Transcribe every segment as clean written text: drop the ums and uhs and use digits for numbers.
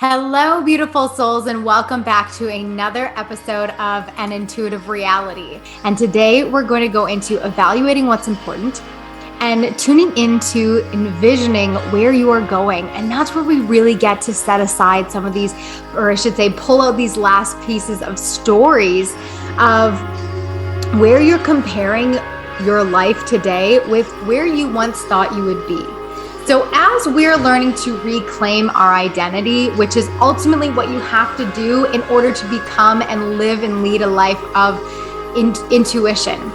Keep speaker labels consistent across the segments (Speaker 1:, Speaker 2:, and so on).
Speaker 1: Hello, beautiful souls, and welcome back to another episode of An Intuitive Reality. And today we're going to go into evaluating what's important and tuning into envisioning where you are going. And that's where we really get to set aside some of these, or I should say, pull out these last pieces of stories of where you're comparing your life today with where you once thought you would be. So as we're learning to reclaim our identity, which is ultimately what you have to do in order to become and live and lead a life of intuition,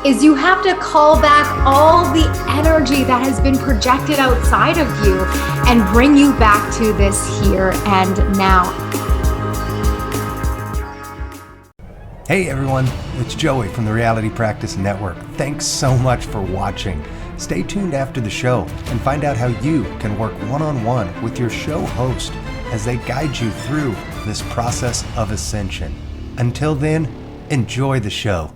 Speaker 1: is you have to call back all the energy that has been projected outside of you and bring you back to this here and now.
Speaker 2: Hey everyone, it's Joey from the MyRealityPractice Network. Thanks so much for watching. Stay tuned after the show and find out how you can work one-on-one with your show host as they guide you through this process of ascension. Until then, enjoy the show.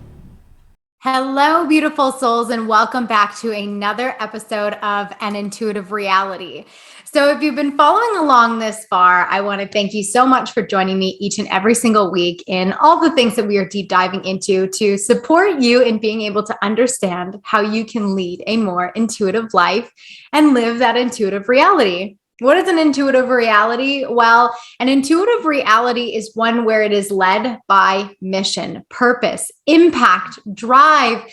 Speaker 1: Hello, beautiful souls, and welcome back to another episode of An Intuitive Reality. So if you've been following along this far, I want to thank you so much for joining me each and every single week in all the things that we are deep diving into to support you in being able to understand how you can lead a more intuitive life and live that intuitive reality. What is an intuitive reality? Well, an intuitive reality is one where it is led by mission, purpose, impact, drive,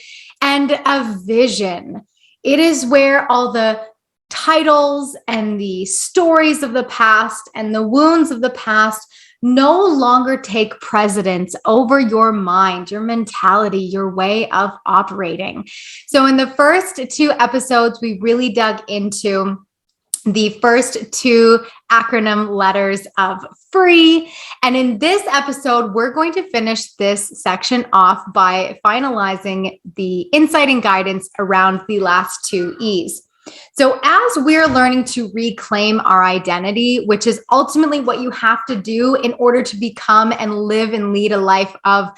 Speaker 1: and a vision. It is where all the titles and the stories of the past and the wounds of the past no longer take precedence over your mind, your mentality, your way of operating. So in the first two episodes, we really dug into the first two acronym letters of free. And in this episode, we're going to finish this section off by finalizing the insight and guidance around the last two E's. So as we're learning to reclaim our identity, which is ultimately what you have to do in order to become and live and lead a life of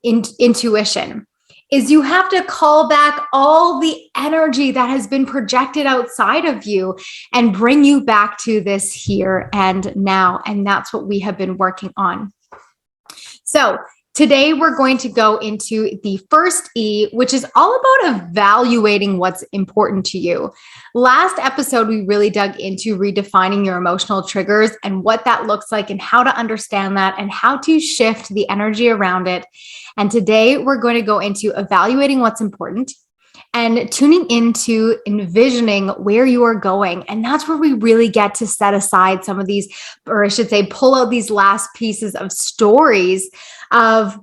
Speaker 1: intuition, is you have to call back all the energy that has been projected outside of you and bring you back to this here and now. And that's what we have been working on. So today we're going to go into the first E, which is all about evaluating what's important to you. Last episode, we really dug into redefining your emotional triggers and what that looks like and how to understand that and how to shift the energy around it. And today we're going to go into evaluating what's important and tuning into envisioning where you are going. And that's where we really get to set aside some of these, or I should say, pull out these last pieces of stories of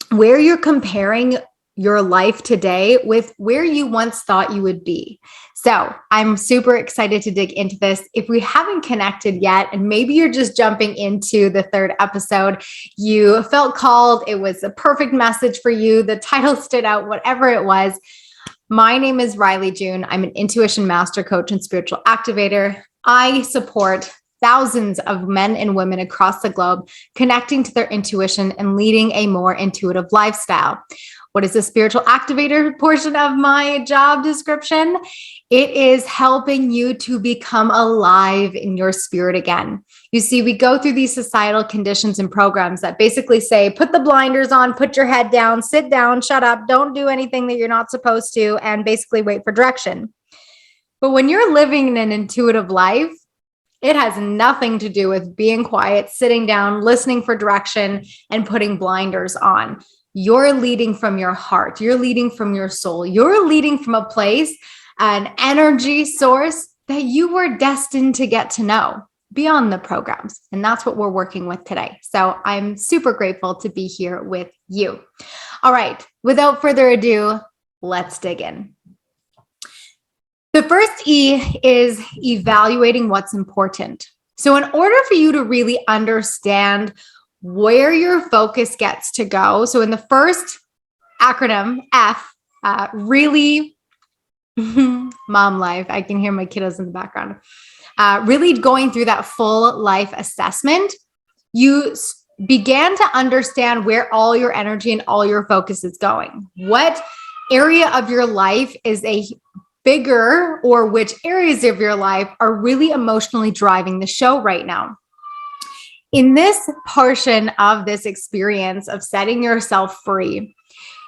Speaker 1: where you're comparing your life today with where you once thought you would be. So I'm super excited to dig into this. If we haven't connected yet, and maybe you're just jumping into the third episode, you felt called, it was a perfect message for you, the title stood out, whatever it was. My name is Rylee June. I'm an intuition master coach and spiritual activator. I support thousands of men and women across the globe connecting to their intuition and leading a more intuitive lifestyle. What is the spiritual activator portion of my job description? It is helping you to become alive in your spirit again. You see, we go through these societal conditions and programs that basically say, put the blinders on, put your head down, sit down, shut up, don't do anything that you're not supposed to, and basically wait for direction. But when you're living an intuitive life, it has nothing to do with being quiet, sitting down, listening for direction, and putting blinders on. You're leading from your heart. You're leading from your soul. You're leading from a place, an energy source that you were destined to get to know beyond the programs. And that's what we're working with today. So I'm super grateful to be here with you. All right, without further ado, let's dig in. The first E is evaluating what's important. So in order for you to really understand where your focus gets to go, so in the first acronym, F, really, mom life, I can hear my kiddos in the background, really going through that full life assessment, you began to understand where all your energy and all your focus is going. What area of your life is a bigger, or which areas of your life are really emotionally driving the show right now? In this portion of this experience of setting yourself free,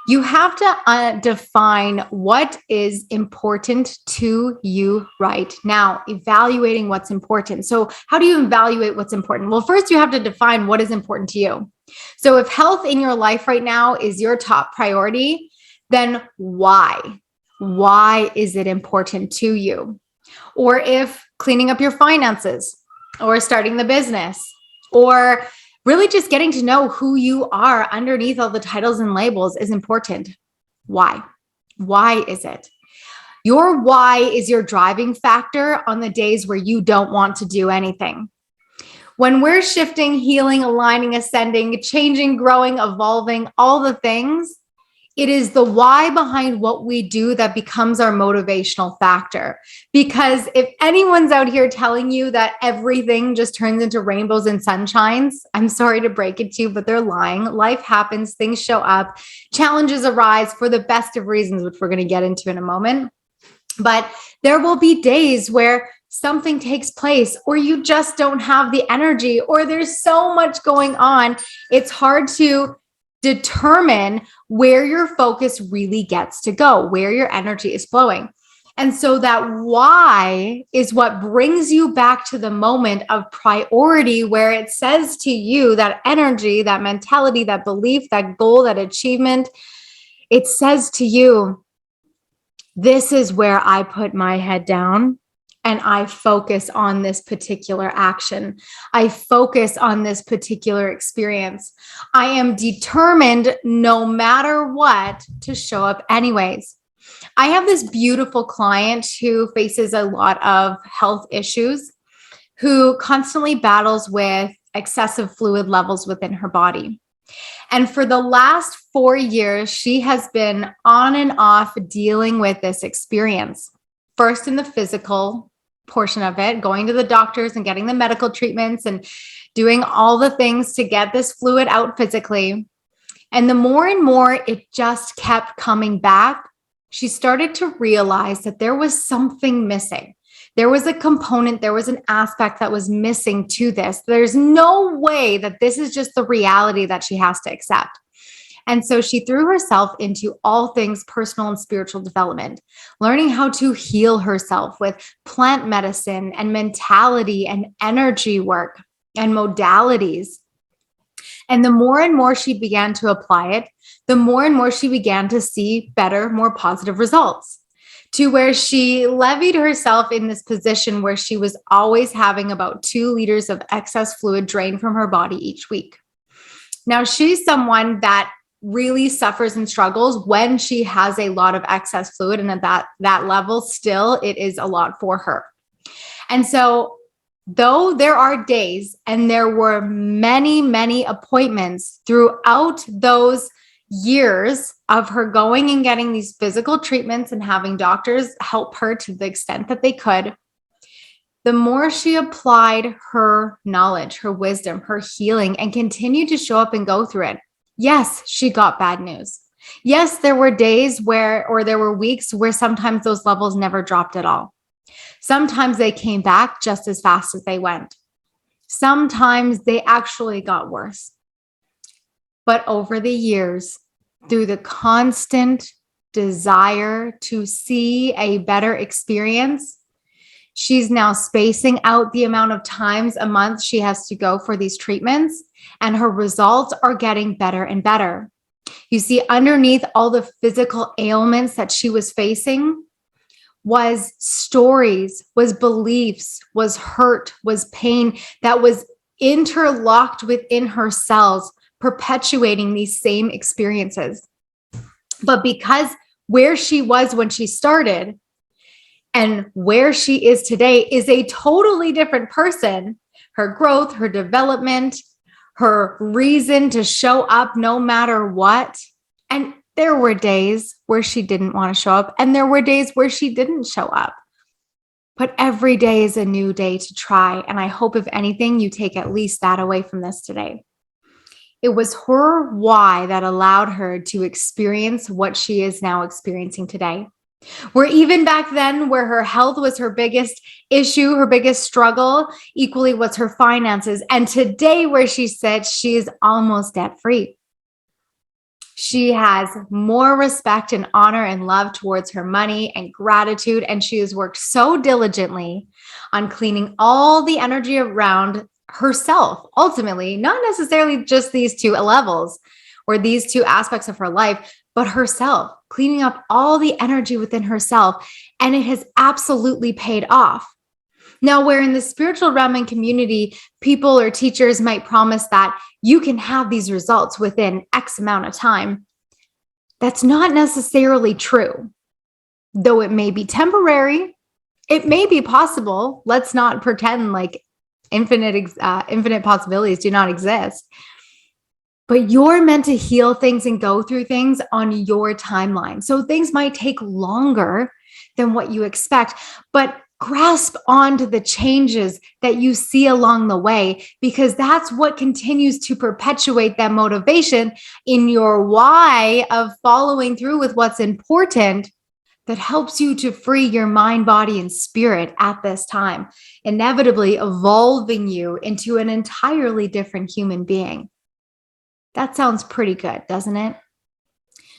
Speaker 1: you have to define what is important to you right now, evaluating what's important. So how do you evaluate what's important? Well, first you have to define what is important to you. So if health in your life right now is your top priority, then why? Why is it important to you? Or if cleaning up your finances or starting the business or really just getting to know who you are underneath all the titles and labels is important. Why? Why is it? Your why is your driving factor on the days where you don't want to do anything. When we're shifting, healing, aligning, ascending, changing, growing, evolving, all the things, it is the why behind what we do that becomes our motivational factor. Because if anyone's out here telling you that everything just turns into rainbows and sunshines, I'm sorry to break it to you, but they're lying. Life happens, things show up, challenges arise for the best of reasons, which we're going to get into in a moment. But there will be days where something takes place, or you just don't have the energy, or there's so much going on. It's hard to determine where your focus really gets to go, where your energy is flowing. And so that why is what brings you back to the moment of priority, where it says to you that energy, that mentality, that belief, that goal, that achievement, it says to you, this is where I put my head down and I focus on this particular action. I focus on this particular experience. I am determined, no matter what, to show up anyways. I have this beautiful client who faces a lot of health issues, who constantly battles with excessive fluid levels within her body. And for the last 4 years, she has been on and off dealing with this experience. First in the physical portion of it, going to the doctors and getting the medical treatments and doing all the things to get this fluid out physically. And the more and more it just kept coming back, she started to realize that there was something missing. There was a component, there was an aspect that was missing to this. There's no way that this is just the reality that she has to accept. And so she threw herself into all things personal and spiritual development, learning how to heal herself with plant medicine and mentality and energy work and modalities. And the more and more she began to apply it, the more and more she began to see better, more positive results, to where she levied herself in this position where she was always having about 2 liters of excess fluid drained from her body each week. Now, she's someone that really suffers and struggles when she has a lot of excess fluid, and at that level, still, it is a lot for her. And so though there are days, and there were many, many appointments throughout those years of her going and getting these physical treatments and having doctors help her to the extent that they could, the more she applied her knowledge, her wisdom, her healing, and continued to show up and go through it. Yes, she got bad news. Yes, there were days or there were weeks where sometimes those levels never dropped at all. Sometimes they came back just as fast as they went. Sometimes they actually got worse. But over the years, through the constant desire to see a better experience, she's now spacing out the amount of times a month she has to go for these treatments, and her results are getting better and better. You see, underneath all the physical ailments that she was facing was stories, was beliefs, was hurt, was pain that was interlocked within her cells, perpetuating these same experiences. But because where she was when she started and where she is today is a totally different person, her growth, her development, her reason to show up no matter what. And there were days where she didn't want to show up, and there were days where she didn't show up. But every day is a new day to try. And I hope, if anything, you take at least that away from this today. It was her why that allowed her to experience what she is now experiencing today. Where even back then, where her health was her biggest issue, her biggest struggle, equally was her finances. And today, where she said she is almost debt free. She has more respect and honor and love towards her money and gratitude. And she has worked so diligently on cleaning all the energy around herself, ultimately, not necessarily just these two levels or these two aspects of her life, but herself, cleaning up all the energy within herself. And it has absolutely paid off. Now, where in the spiritual realm and community, people or teachers might promise that you can have these results within X amount of time, that's not necessarily true. Though it may be temporary, it may be possible. Let's not pretend like infinite possibilities do not exist. But you're meant to heal things and go through things on your timeline. So things might take longer than what you expect, but grasp onto the changes that you see along the way, because that's what continues to perpetuate that motivation in your why of following through with what's important, that helps you to free your mind, body, and spirit at this time, inevitably evolving you into an entirely different human being. That sounds pretty good, doesn't it?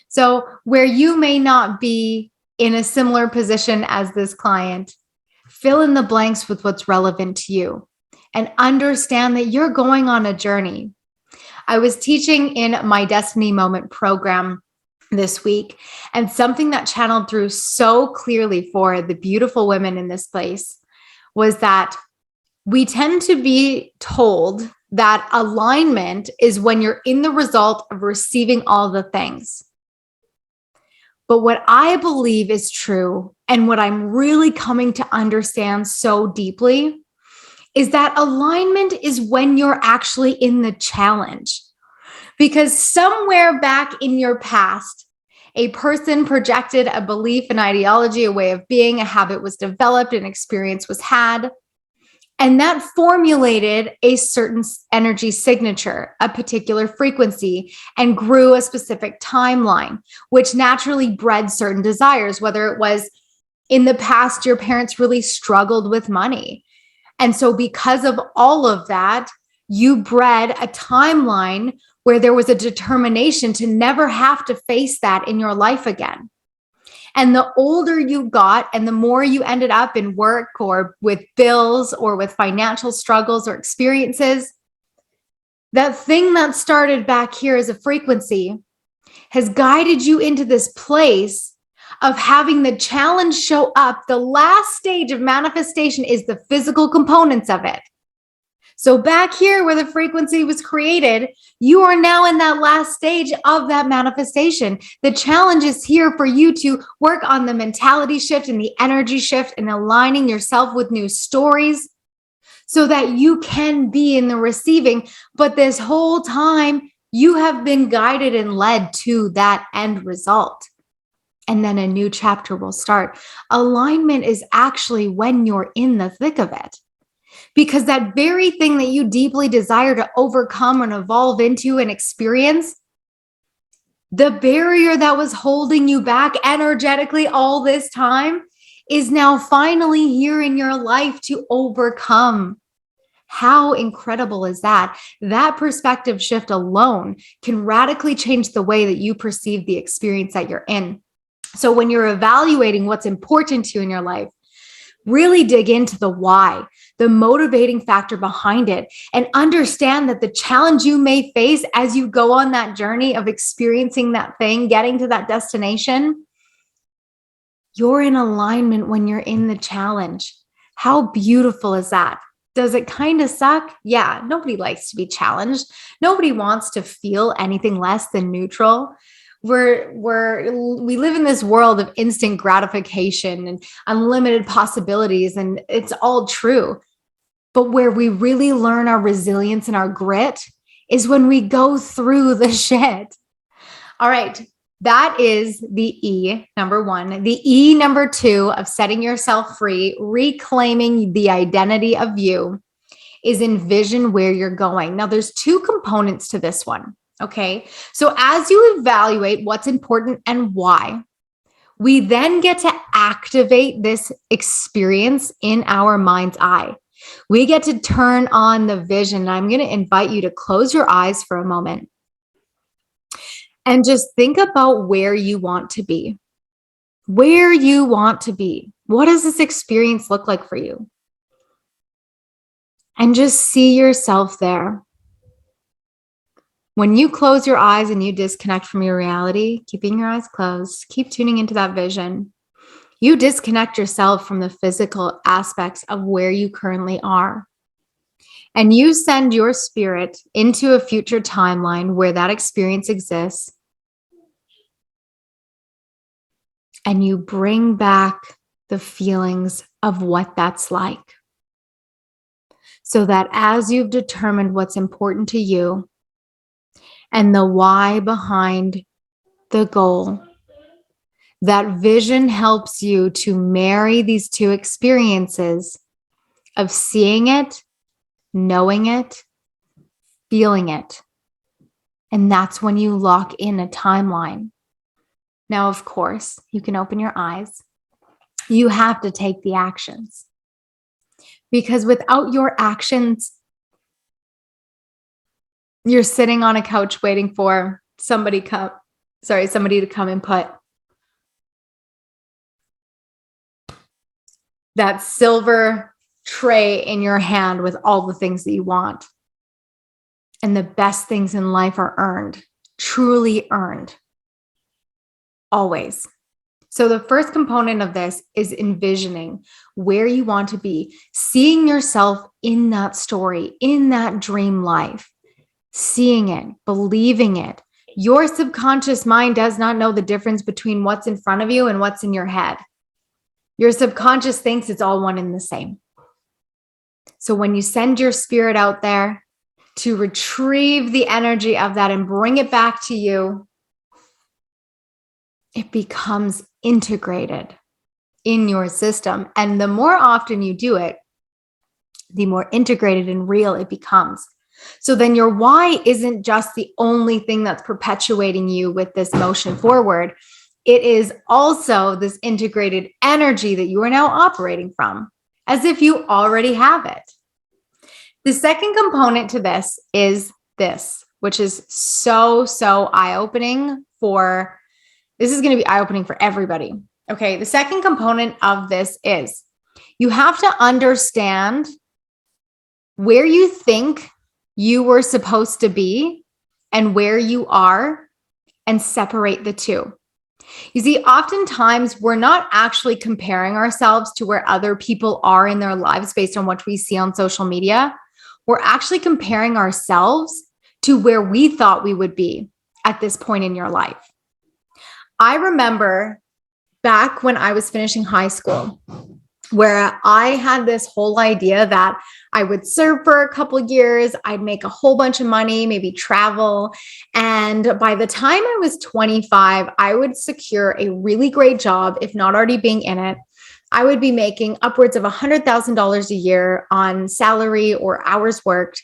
Speaker 1: So where you may not be in a similar position as this client, fill in the blanks with what's relevant to you and understand that you're going on a journey. I was teaching in my Destiny Moment program this week, and something that channeled through so clearly for the beautiful women in this place was that we tend to be told that alignment is when you're in the result of receiving all the things. But what I believe is true, and what I'm really coming to understand so deeply, is that alignment is when you're actually in the challenge. Because somewhere back in your past, a person projected a belief, an ideology, a way of being, a habit was developed, an experience was had. And that formulated a certain energy signature, a particular frequency, and grew a specific timeline, which naturally bred certain desires, whether it was in the past, your parents really struggled with money. And so because of all of that, you bred a timeline where there was a determination to never have to face that in your life again. And the older you got and the more you ended up in work or with bills or with financial struggles or experiences, that thing that started back here as a frequency has guided you into this place of having the challenge show up. The last stage of manifestation is the physical components of it. So back here where the frequency was created, you are now in that last stage of that manifestation. The challenge is here for you to work on the mentality shift and the energy shift and aligning yourself with new stories so that you can be in the receiving. But this whole time, you have been guided and led to that end result. And then a new chapter will start. Alignment is actually when you're in the thick of it. Because that very thing that you deeply desire to overcome and evolve into and experience, the barrier that was holding you back energetically all this time is now finally here in your life to overcome. How incredible is that? That perspective shift alone can radically change the way that you perceive the experience that you're in. So when you're evaluating what's important to you in your life, really dig into the why, the motivating factor behind it, and understand that the challenge you may face as you go on that journey of experiencing that thing, getting to that destination, you're in alignment when you're in the challenge. How beautiful is that? Does it kind of suck? Yeah, nobody likes to be challenged. Nobody wants to feel anything less than neutral. We live in this world of instant gratification and unlimited possibilities, and it's all true. But where we really learn our resilience and our grit is when we go through the shit. All right. That is the E, number one. The E, number two, of setting yourself free, reclaiming the identity of you, is envision where you're going. Now, there's two components to this one. Okay. So as you evaluate what's important and why, We then get to activate this experience in our mind's eye. We get to turn on the vision. I'm going to invite you to close your eyes for a moment and just think about where you want to be. Where you want to be. What does this experience look like for you? And just see yourself there. When you close your eyes and you disconnect from your reality, keeping your eyes closed, keep tuning into that vision. You disconnect yourself from the physical aspects of where you currently are. And you send your spirit into a future timeline where that experience exists. And you bring back the feelings of what that's like. So that as you've determined what's important to you and the why behind the goal, that vision helps you to marry these two experiences of seeing it, knowing it, feeling it. And that's when you lock in a timeline. Now, of course, you can open your eyes. You have to take the actions. Because without your actions, you're sitting on a couch waiting for somebody to come and put that silver tray in your hand with all the things that you want. And the best things in life are earned, truly earned, always. So the first component of this is envisioning where you want to be, seeing yourself in that story, in that dream life, seeing it, believing it. Your subconscious mind does not know the difference between what's in front of you and what's in your head. Your subconscious thinks it's all one and the same. So when you send your spirit out there to retrieve the energy of that and bring it back to you, it becomes integrated in your system. And the more often you do it, the more integrated and real it becomes. So then your why isn't just the only thing that's perpetuating you with this motion forward. It is also this integrated energy that you are now operating from, as if you already have it. The second component to this is this, which is so eye-opening for, this is going to be eye-opening for everybody. Okay, the second component of this is you have to understand where you think you were supposed to be and where you are and separate the two. You see, oftentimes we're not actually comparing ourselves to where other people are in their lives based on what we see on social media. We're actually comparing ourselves to where we thought we would be at this point in your life. I remember back when I was finishing high school, where I had this whole idea that I would serve for a couple of years, I'd make a whole bunch of money, maybe travel. And by the time I was 25, I would secure a really great job, if not already being in it. I would be making upwards of $100,000 a year on salary or hours worked.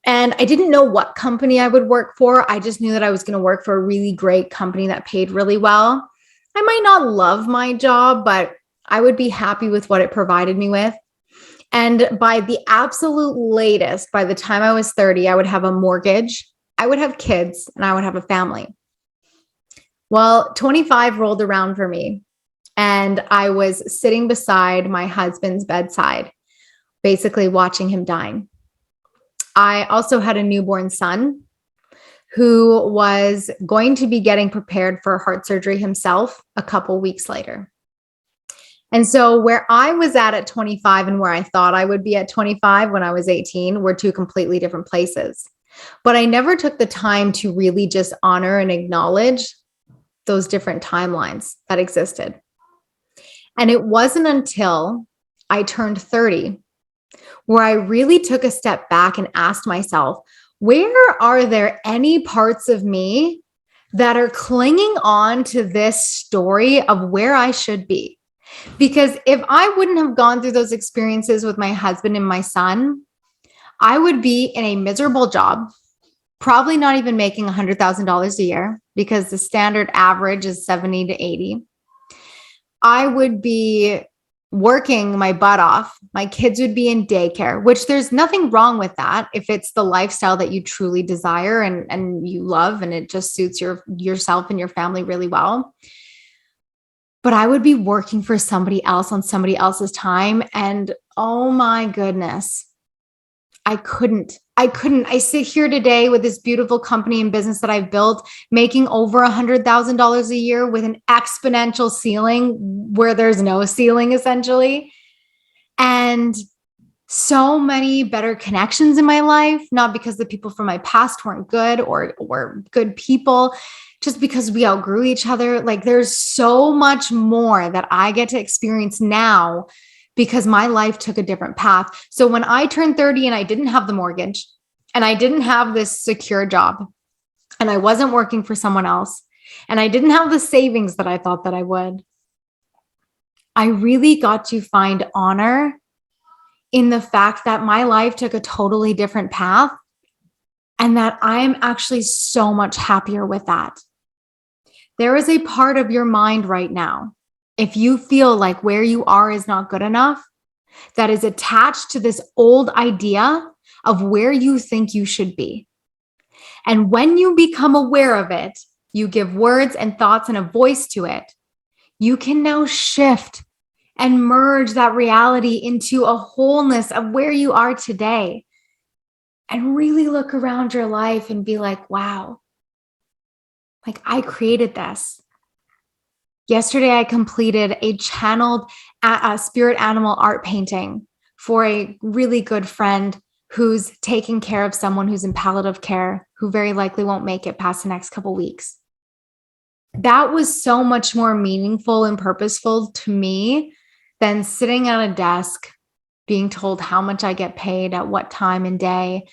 Speaker 1: And I didn't know what company I would work for. I just knew that I was going to work for a really great company that paid really well. I might not love my job, but I would be happy with what it provided me with. And by the absolute latest, by the time I was 30, I would have a mortgage, I would have kids, and I would have a family. Well, 25 rolled around for me, and I was sitting beside my husband's bedside, basically watching him dying. I also had a newborn son who was going to be getting prepared for heart surgery himself a couple weeks later. And so where I was at 25 and where I thought I would be at 25 when I was 18 were two completely different places. But I never took the time to really just honor and acknowledge those different timelines that existed. And it wasn't until I turned 30 where I really took a step back and asked myself, where are there any parts of me that are clinging on to this story of where I should be? Because if I wouldn't have gone through those experiences with my husband and my son, I would be in a miserable job, probably not even making $100,000 a year because the standard average is 70 to 80. I would be working my butt off. My kids would be in daycare, which there's nothing wrong with that if it's the lifestyle that you truly desire and you love, and it just suits yourself and your family really well. But I would be working for somebody else on somebody else's time. And oh my goodness, I couldn't. I sit here today with this beautiful company and business that I've built, making over $100,000 a year with an exponential ceiling where there's no ceiling, essentially. And so many better connections in my life, not because the people from my past weren't good or good people, just because we outgrew each other. Like, there's so much more that I get to experience now because my life took a different path. So when I turned 30 and I didn't have the mortgage and I didn't have this secure job and I wasn't working for someone else and I didn't have the savings that I thought that I would, I really got to find honor in the fact that my life took a totally different path and that I'm actually so much happier with that. There is a part of your mind right now, if you feel like where you are is not good enough, that is attached to this old idea of where you think you should be. And when you become aware of it, you give words and thoughts and a voice to it, you can now shift and merge that reality into a wholeness of where you are today and really look around your life and be like, wow, like I created this. Yesterday, I completed a channeled spirit animal art painting for a really good friend who's taking care of someone who's in palliative care, who very likely won't make it past the next couple weeks. That was so much more meaningful and purposeful to me than sitting at a desk, being told how much I get paid at what time and day,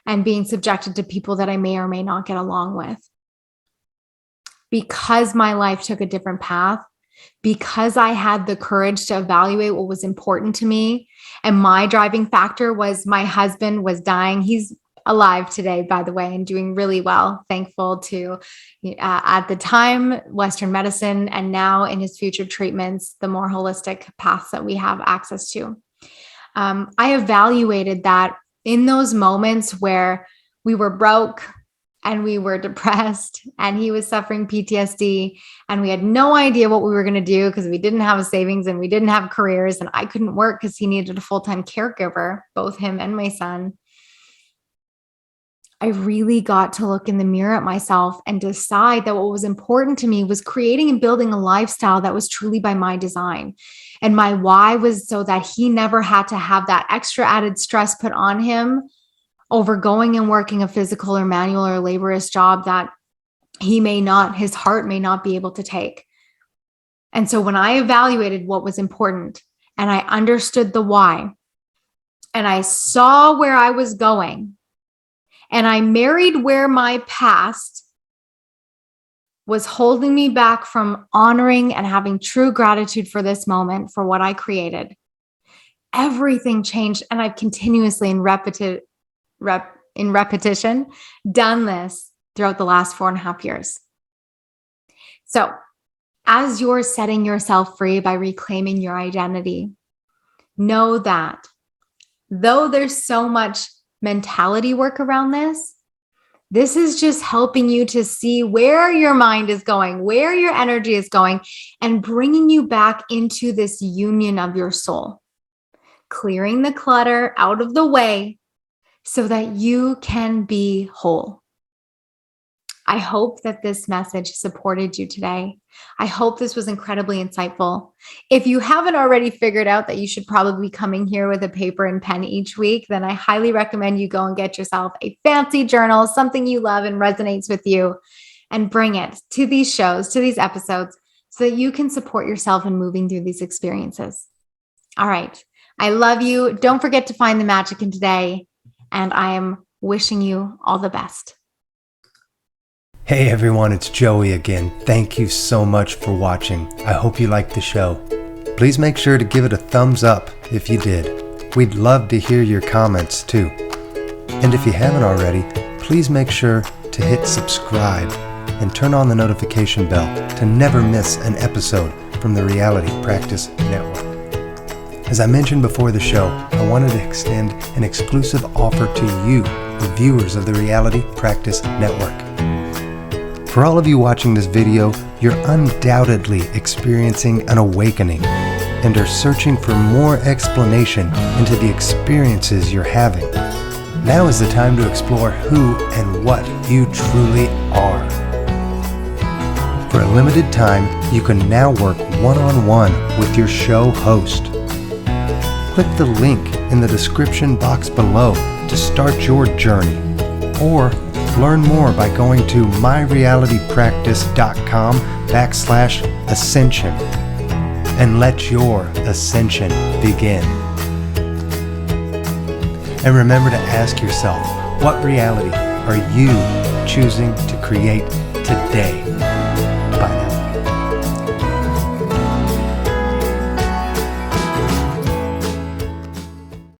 Speaker 1: and being subjected to people that I may or may not get along with. Because my life took a different path, because I had the courage to evaluate what was important to me, and my driving factor was my husband was dying. He's alive today, by the way, and doing really well. Thankful to, at the time, Western medicine, and now in his future treatments, the more holistic paths that we have access to. I evaluated that in those moments where we were broke and we were depressed and he was suffering PTSD and we had no idea what we were going to do because we didn't have a savings and we didn't have careers and I couldn't work because he needed a full-time caregiver, both him and my son. I really got to look in the mirror at myself and decide that what was important to me was creating and building a lifestyle that was truly by my design. And my why was so that he never had to have that extra added stress put on him over going and working a physical or manual or laborious job that his heart may not be able to take. And so when I evaluated what was important and I understood the why, and I saw where I was going, and I married where my past was holding me back from honoring and having true gratitude for this moment, for what I created, everything changed. And I've continuously in repetition done this throughout the last 4.5 years. So as you're setting yourself free by reclaiming your identity, know that though there's so much mentality work around this is just helping you to see where your mind is going, where your energy is going, and bringing you back into this union of your soul, clearing the clutter out of the way so that you can be whole. I hope that this message supported you today. I hope this was incredibly insightful. If you haven't already figured out that you should probably be coming here with a paper and pen each week, then I highly recommend you go and get yourself a fancy journal, something you love and resonates with you, and bring it to these shows, to these episodes, so that you can support yourself in moving through these experiences. All right. I love you. Don't forget to find the magic in today. And I am wishing you all the best.
Speaker 2: Hey everyone, it's Joey again. Thank you so much for watching. I hope you liked the show. Please make sure to give it a thumbs up if you did. We'd love to hear your comments too. And if you haven't already, please make sure to hit subscribe and turn on the notification bell to never miss an episode from the Reality Practice Network. As I mentioned before the show, I wanted to extend an exclusive offer to you, the viewers of the Reality Practice Network. For all of you watching this video, you're undoubtedly experiencing an awakening and are searching for more explanation into the experiences you're having. Now is the time to explore who and what you truly are. For a limited time, you can now work one-on-one with your show host. Click the link in the description box below to start your journey, or learn more by going to myrealitypractice.com/ascension and let your ascension begin. And remember to ask yourself, what reality are you choosing to create today?